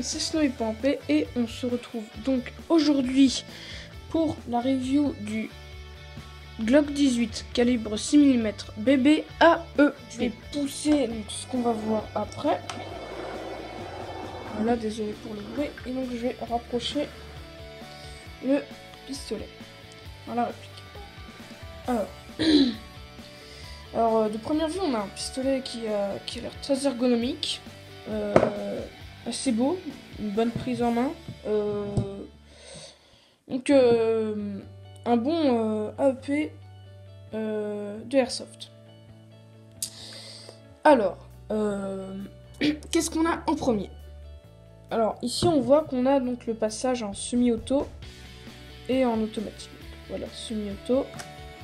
personne, c'est Snowy.p et on se retrouve donc aujourd'hui pour la review du Glock 18 calibre 6 mm BB AE. Je vais pousser donc, ce qu'on va voir après. Voilà, désolé pour le bruit. Et donc je vais rapprocher le pistolet. Voilà, réplique. Alors, de première vue, on a un pistolet qui a l'air très ergonomique, assez beau, une bonne prise en main. Donc, un bon AEP de Airsoft. Alors, qu'est-ce qu'on a en premier? Alors, ici, on voit qu'on a donc le passage en semi-auto et en automatique. Voilà, semi-auto,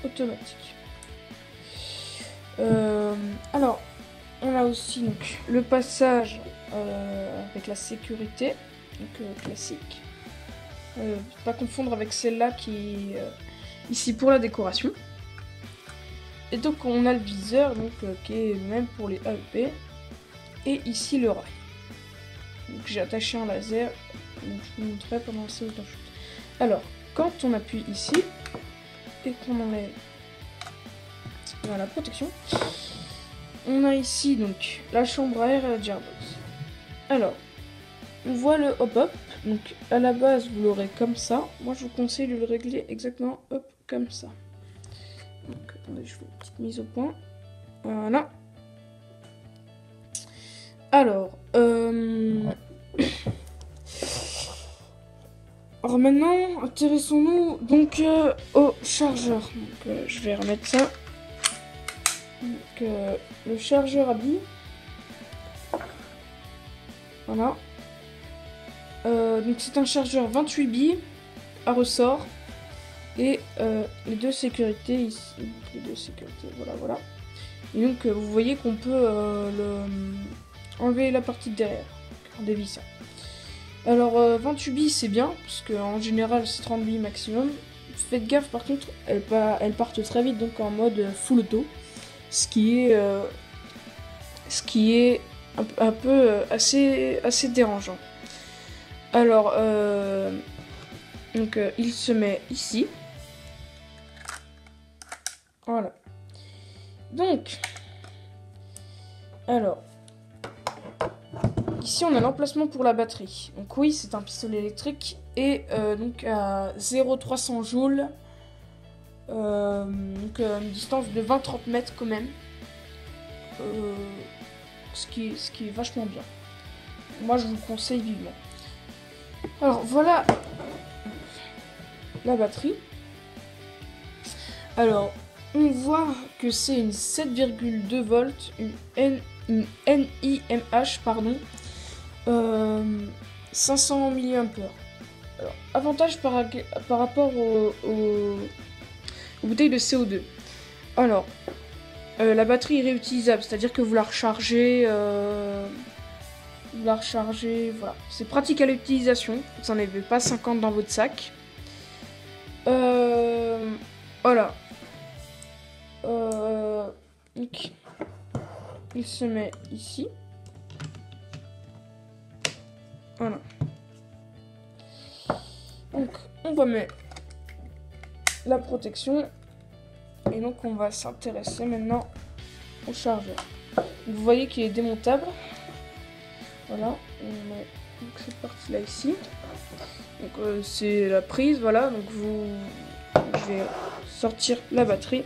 automatique. Alors, on a aussi donc, le passage avec la sécurité, donc classique. Pas confondre avec celle-là qui est ici pour la décoration. Et donc on a le viseur donc, qui est le même pour les AEP. Et ici le rail. Donc j'ai attaché un laser, donc je vous montrerai pendant la séance d'enchute. Alors, quand on appuie ici et qu'on enlève la protection, on a ici donc la chambre à air et la gearbox. Alors, on voit le hop-hop. Donc à la base vous l'aurez comme ça. Moi je vous conseille de le régler exactement hop comme ça. Donc attendez, je fais une petite mise au point. Voilà. Alors, alors maintenant intéressons-nous donc au chargeur. Donc je vais remettre ça. Donc le chargeur à billes. Voilà. Donc c'est un chargeur 28 billes à ressort et les deux sécurités ici, les deux sécurités, voilà. Et donc vous voyez qu'on peut enlever la partie de derrière en dévissant. Alors 28 billes c'est bien parce qu'en général c'est 30 billes maximum. Faites gaffe par contre, elles partent très vite donc en mode full auto, ce qui est un peu assez dérangeant. Alors, donc il se met ici. Voilà. Donc, alors, ici on a l'emplacement pour la batterie. Donc oui, c'est un pistolet électrique et donc à 0,300 joules. Donc une distance de 20-30 mètres quand même. Ce qui est vachement bien. Moi je vous le conseille vivement. Alors voilà la batterie. Alors on voit que c'est une 7,2 volts, une NIMH pardon, 500 mAh. Alors, avantage par rapport aux bouteilles de CO2. Alors la batterie est réutilisable, c'est-à-dire que vous la rechargez. Voilà. C'est pratique à l'utilisation. Vous n'en avez pas 50 dans votre sac. Voilà. Donc, il se met ici. Voilà. Donc, on va mettre la protection. Et donc, on va s'intéresser maintenant au chargeur. Vous voyez qu'il est démontable. Voilà, on met donc cette partie là ici. Donc c'est la prise, voilà. Donc je vais sortir la batterie.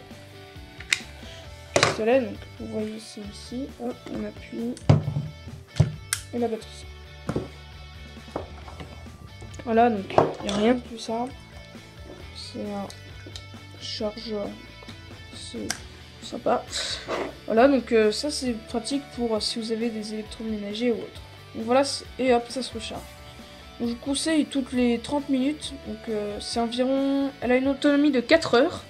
Pistolet, donc vous voyez c'est ici. Hop, on appuie et la batterie. Voilà, donc il n'y a rien de plus simple. C'est un chargeur, c'est sympa. Voilà, donc ça c'est pratique pour si vous avez des électroménagers ou autres. Donc voilà, et hop, ça se recharge. Donc, je vous conseille toutes les 30 minutes. Donc c'est environ... Elle a une autonomie de 4 heures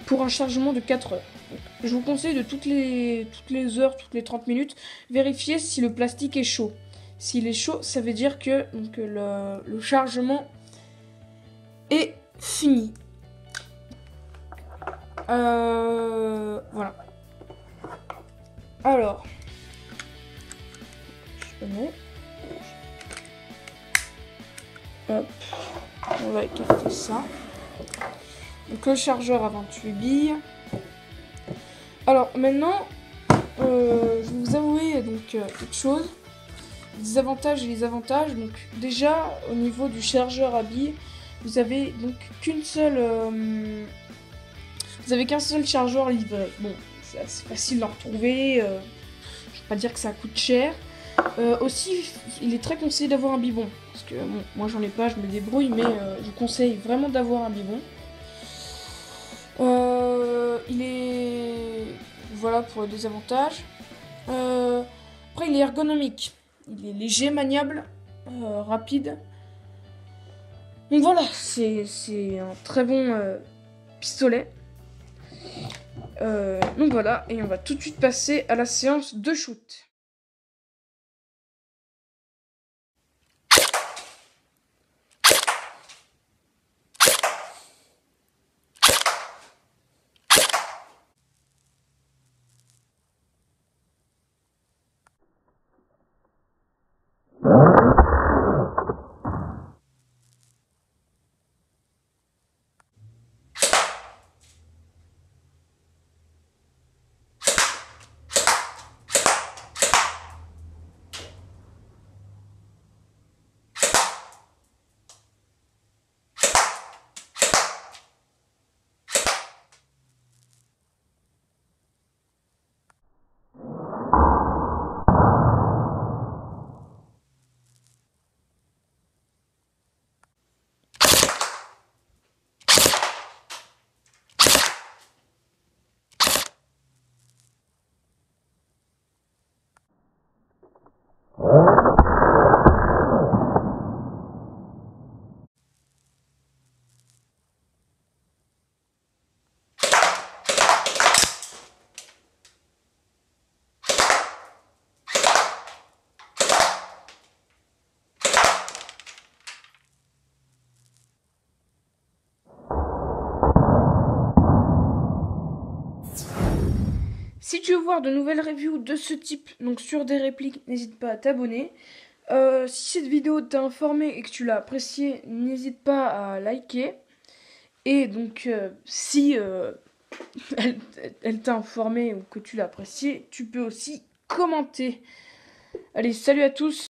pour un chargement de 4 heures. Donc, je vous conseille de toutes les heures, toutes les 30 minutes, vérifier si le plastique est chaud. S'il est chaud, ça veut dire que donc, le chargement est fini. Voilà. Alors, je mets. Hop, on va écarter ça. Donc le chargeur à 28 billes. Alors maintenant, je vais vous avouer donc quelque chose. Les avantages et les avantages. Donc déjà au niveau du chargeur à billes, vous avez donc qu'un seul chargeur livré. Bon, c'est assez facile d'en retrouver. Je vais pas dire que ça coûte cher. Aussi, il est très conseillé d'avoir un biberon. Parce que bon, moi j'en ai pas, je me débrouille, mais je vous conseille vraiment d'avoir un biberon. Il est... Voilà pour les désavantages. Après, il est ergonomique. Il est léger, maniable, rapide. Donc voilà, c'est un très bon pistolet. Donc voilà, et on va tout de suite passer à la séance de shoot. Si tu veux voir de nouvelles reviews de ce type, donc sur des répliques, n'hésite pas à t'abonner. Si cette vidéo t'a informé et que tu l'as appréciée, n'hésite pas à liker. Et donc, si elle t'a informé ou que tu l'as appréciée, tu peux aussi commenter. Allez, salut à tous!